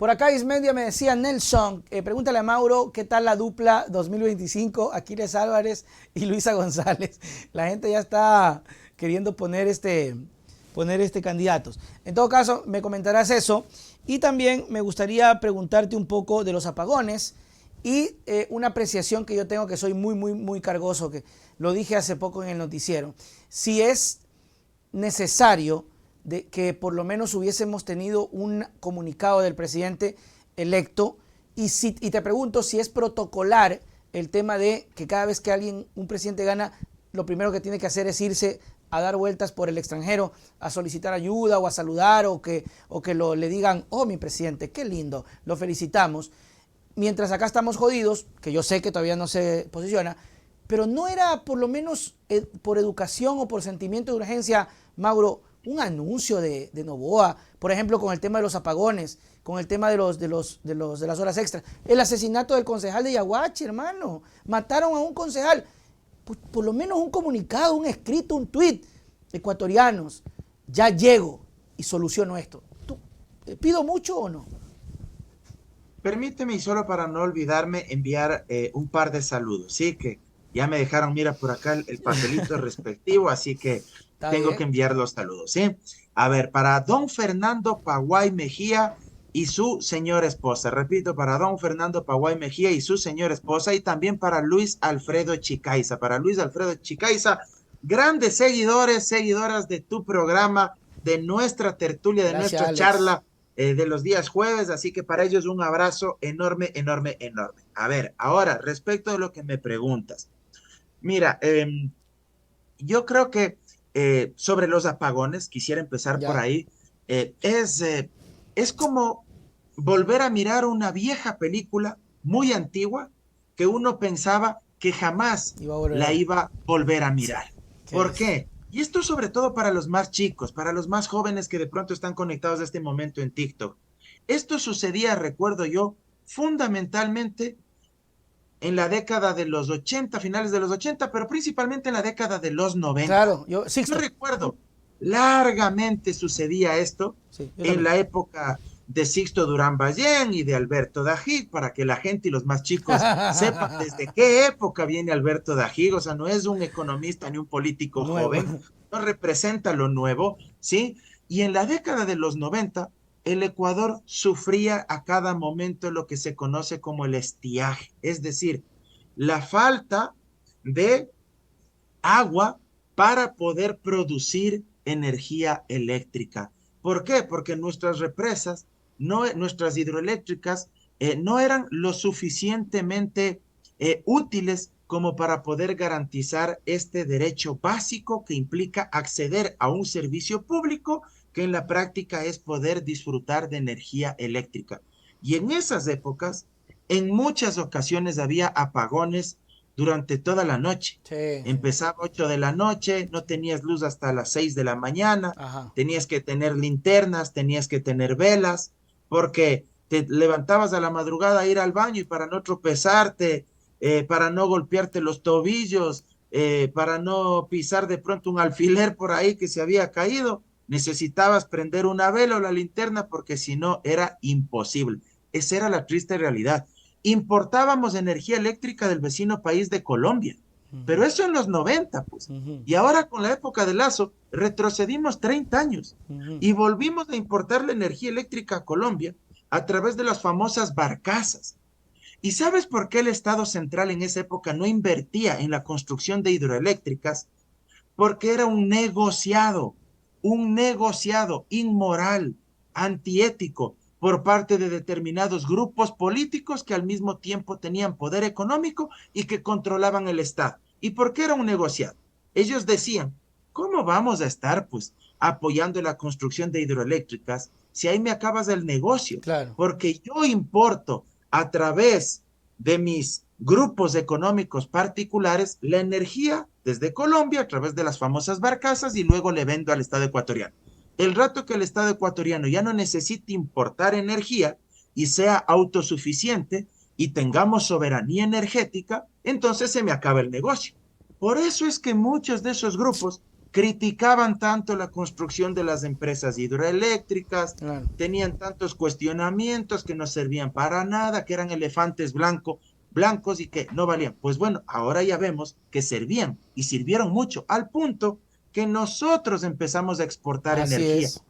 Por acá Ismendia me decía, Nelson, pregúntale a Mauro qué tal la dupla 2025, Aquiles Álvarez y Luisa González. La gente ya está queriendo poner candidatos. En todo caso, me comentarás eso. Y también me gustaría preguntarte un poco de los apagones y una apreciación que yo tengo, que soy muy cargoso, que lo dije hace poco en el noticiero. Si es necesario de que por lo menos hubiésemos tenido un comunicado del presidente electo y te pregunto si es protocolar el tema de que cada vez que un presidente gana, lo primero que tiene que hacer es irse a dar vueltas por el extranjero, a solicitar ayuda o a saludar o que le digan, oh, mi presidente, qué lindo, lo felicitamos. Mientras acá estamos jodidos, que yo sé que todavía no se posiciona, pero no era por lo menos por educación o por sentimiento de urgencia, Mauro, un anuncio de Noboa, por ejemplo, con el tema de los apagones, con el tema de las horas extras, el asesinato del concejal de Yaguachi, hermano, mataron a un concejal, pues, por lo menos un comunicado, un escrito, un tuit, ecuatorianos, ya llego y soluciono esto. ¿Pido mucho o no? Permíteme, y solo para no olvidarme, enviar un par de saludos, ¿sí? Que ya me dejaron, mira, por acá el papelito respectivo, así que ¿Está tengo que bien? enviar los saludos, ¿sí? A ver, para don Fernando Paguay Mejía y su señora esposa. Repito, para don Fernando Paguay Mejía y su señora esposa, y también para Luis Alfredo Chicaiza. Para Luis Alfredo Chicaiza, grandes seguidores, seguidoras de tu programa, de nuestra tertulia, de Gracias, nuestra Alex. charla de los días jueves, así que para ellos un abrazo enorme, enorme, enorme. A ver, ahora, respecto de lo que me preguntas, mira, yo creo que sobre los apagones, quisiera empezar por Ya. ahí, es como volver a mirar una vieja película muy antigua que uno pensaba que jamás Iba a volver a la ver. iba a volver a Sí. mirar. ¿Qué ¿Por es? qué? Y esto sobre todo para los más chicos, para los más jóvenes que de pronto están conectados a este momento en TikTok. Esto sucedía, recuerdo yo, fundamentalmente en la década de los 80, finales de los 80, pero principalmente en la década de los 90. Claro, Yo Sixto. recuerdo, largamente sucedía esto Sí, yo en también. la época de Sixto Durán Ballén y de Alberto Dají, para que la gente y los más chicos sepan desde qué época viene Alberto Dají. O sea, no es un economista ni un político Nuevo. joven, no representa lo nuevo, ¿sí? Y en la década de los 90, el Ecuador sufría a cada momento lo que se conoce como el estiaje, es decir, la falta de agua para poder producir energía eléctrica. ¿Por qué? Porque nuestras represas, nuestras hidroeléctricas, no eran lo suficientemente útiles como para poder garantizar este derecho básico que implica acceder a un servicio público que en la práctica es poder disfrutar de energía eléctrica. Y en esas épocas, en muchas ocasiones había apagones durante toda la noche. Sí, sí. Empezaba 8 de la noche, no tenías luz hasta las 6 de la mañana, Ajá. tenías que tener linternas, tenías que tener velas, porque te levantabas a la madrugada a ir al baño y para no tropezarte, para no golpearte los tobillos, para no pisar de pronto un alfiler por ahí que se había caído, necesitabas prender una vela o la linterna porque si no era imposible. Esa era la triste realidad. Importábamos energía eléctrica del vecino país de Colombia, pero eso en los 90, pues. Ujú, Y ahora con la época de Lazo retrocedimos 30 años ujú. y volvimos a importar la energía eléctrica a Colombia a través de las famosas barcazas. ¿Y sabes por qué el Estado central en esa época no invertía en la construcción de hidroeléctricas? Porque era un negociado inmoral, antiético por parte de determinados grupos políticos que al mismo tiempo tenían poder económico y que controlaban el Estado. ¿Y por qué era un negociado? Ellos decían, ¿cómo vamos a estar pues apoyando la construcción de hidroeléctricas si ahí me acabas el negocio? Claro. Porque yo importo a través de mis grupos económicos particulares la energía desde Colombia a través de las famosas barcazas y luego le vendo al Estado ecuatoriano. El rato que el Estado ecuatoriano ya no necesite importar energía y sea autosuficiente y tengamos soberanía energética, entonces se me acaba el negocio. Por eso es que muchos de esos grupos criticaban tanto la construcción de las empresas hidroeléctricas, Claro. tenían tantos cuestionamientos que no servían para nada, que eran elefantes blancos y que no valían. Pues bueno, ahora ya vemos que servían y sirvieron mucho, al punto que nosotros empezamos a exportar Así energía. es.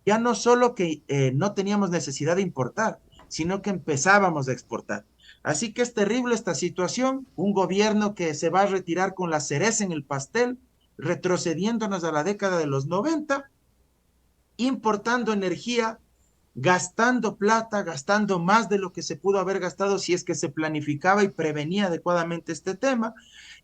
Ya no solo que no teníamos necesidad de importar, sino que empezábamos a exportar. Así que es terrible esta situación, un gobierno que se va a retirar con la cereza en el pastel, retrocediéndonos a la década de los 90, importando energía, gastando plata, gastando más de lo que se pudo haber gastado si es que se planificaba y prevenía adecuadamente este tema,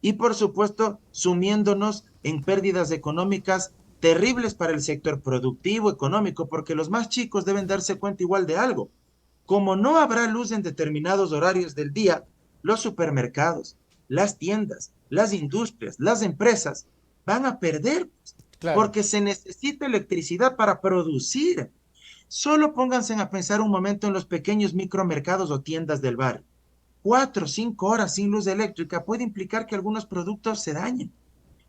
y por supuesto sumiéndonos en pérdidas económicas terribles para el sector productivo, económico, porque los más chicos deben darse cuenta igual de algo. Como no habrá luz en determinados horarios del día, los supermercados, las tiendas, las industrias, las empresas van a perder, Claro. porque se necesita electricidad para producir. Solo pónganse a pensar un momento en los pequeños micromercados o tiendas del barrio. 4 o 5 horas sin luz eléctrica puede implicar que algunos productos se dañen,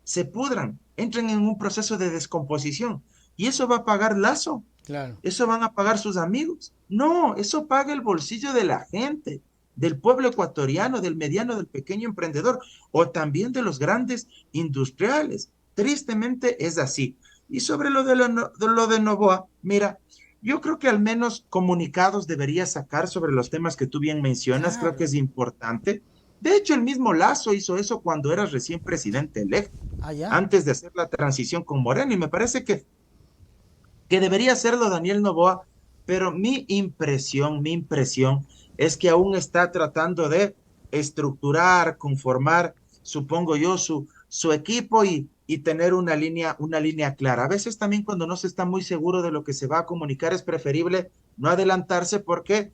se pudran, entren en un proceso de descomposición. ¿Y eso va a pagar Lazo? Claro. ¿Eso van a pagar sus amigos? No, eso paga el bolsillo de la gente, del pueblo ecuatoriano, del mediano, del pequeño emprendedor o también de los grandes industriales. Tristemente es así. Y sobre lo de Novoa, mira, yo creo que al menos comunicados debería sacar sobre los temas que tú bien mencionas, creo que Claro. es importante. De hecho, el mismo Lazo hizo eso cuando era recién presidente electo, Allá. antes de hacer la transición con Moreno, y me parece que debería hacerlo Daniel Noboa, pero mi impresión es que aún está tratando de estructurar, conformar, supongo yo, su equipo y tener una línea clara. A veces también cuando no se está muy seguro de lo que se va a comunicar es preferible no adelantarse porque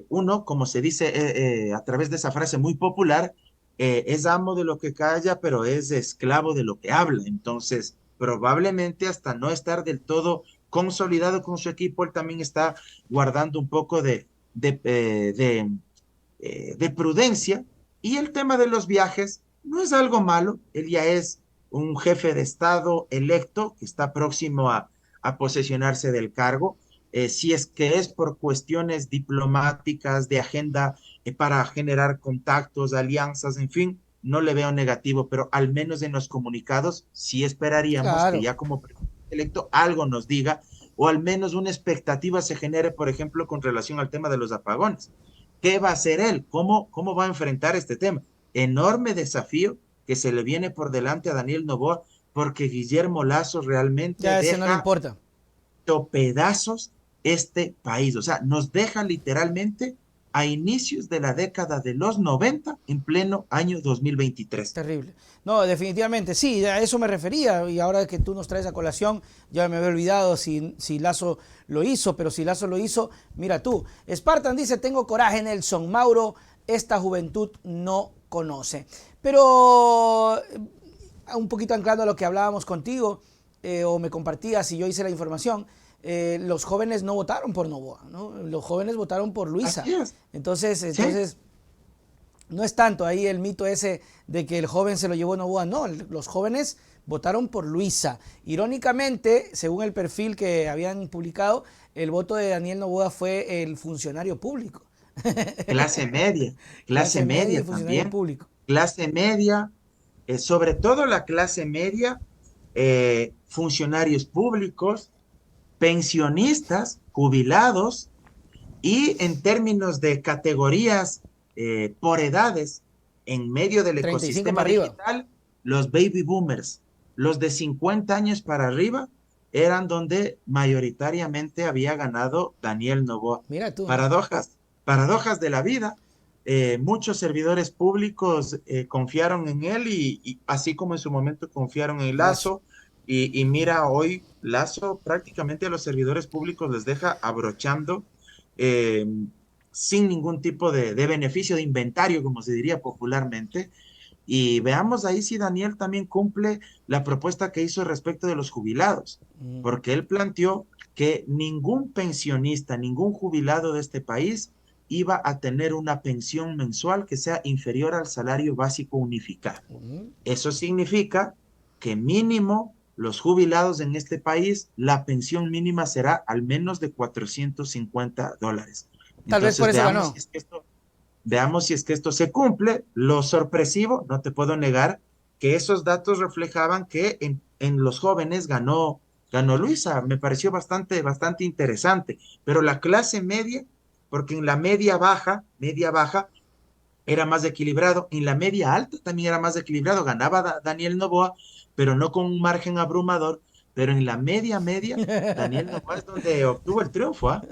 uno, como se dice a través de esa frase muy popular, es amo de lo que calla, pero es esclavo de lo que habla. Entonces, probablemente hasta no estar del todo consolidado con su equipo, él también está guardando un poco de prudencia. Y el tema de los viajes no es algo malo, él ya es un jefe de Estado electo que está próximo a posesionarse del cargo. Si es que es por cuestiones diplomáticas, de agenda para generar contactos, alianzas, en fin, no le veo negativo, pero al menos en los comunicados sí esperaríamos que Claro. ya como presidente electo algo nos diga o al menos una expectativa se genere, por ejemplo, con relación al tema de los apagones. ¿Qué va a hacer él? ¿Cómo va a enfrentar este tema? Enorme desafío que se le viene por delante a Daniel Noboa, porque Guillermo Lazo realmente Ya ese no le deja importa. hecho pedazos este país. O sea, nos deja literalmente a inicios de la década de los 90 en pleno año 2023. Terrible. No, definitivamente, sí, a eso me refería. Y ahora que tú nos traes a colación, ya me había olvidado si Lazo lo hizo, pero si Lazo lo hizo, mira tú. Spartan dice, tengo coraje, Nelson. Mauro, esta juventud no conoce. Pero un poquito anclando a lo que hablábamos contigo, o me compartías y yo hice la información, los jóvenes no votaron por Novoa, ¿no? Los jóvenes votaron por Luisa. Así es. Entonces, Sí, entonces no es tanto ahí el mito ese de que el joven se lo llevó Novoa, no, los jóvenes votaron por Luisa. Irónicamente, según el perfil que habían publicado, el voto de Daniel Novoa fue el funcionario público. clase Clase media y media funcionario también, público. clase media, sobre todo la clase media, funcionarios públicos, pensionistas, jubilados, y en términos de categorías por edades, en medio del 35 ecosistema para arriba. digital, los baby boomers, los de 50 años para arriba, eran donde mayoritariamente había ganado Daniel Noboa. Mira tú, ¿eh? Paradojas de la vida. Muchos servidores públicos confiaron en él y así como en su momento confiaron en Lazo. Lazo, y mira, hoy Lazo prácticamente a los servidores públicos les deja abrochando eh, sin ningún tipo de beneficio de inventario, como se diría popularmente. Y veamos ahí si Daniel también cumple la propuesta que hizo respecto de los jubilados, Mm. porque él planteó que ningún pensionista, ningún jubilado de este país iba a tener una pensión mensual que sea inferior al salario básico unificado. Mm. Eso significa que mínimo los jubilados en este país, la pensión mínima será al menos de $450. Tal vez por Entonces, eso ganó. veamos si es que esto se cumple. Lo sorpresivo, no te puedo negar que esos datos reflejaban que en los jóvenes ganó Luisa. Me pareció bastante interesante. Pero la clase media, porque en la media baja, era más equilibrado. En la media alta también era más equilibrado. Ganaba Daniel Noboa, pero no con un margen abrumador. Pero en la media, Daniel Noboa es donde obtuvo el triunfo, ¿ah?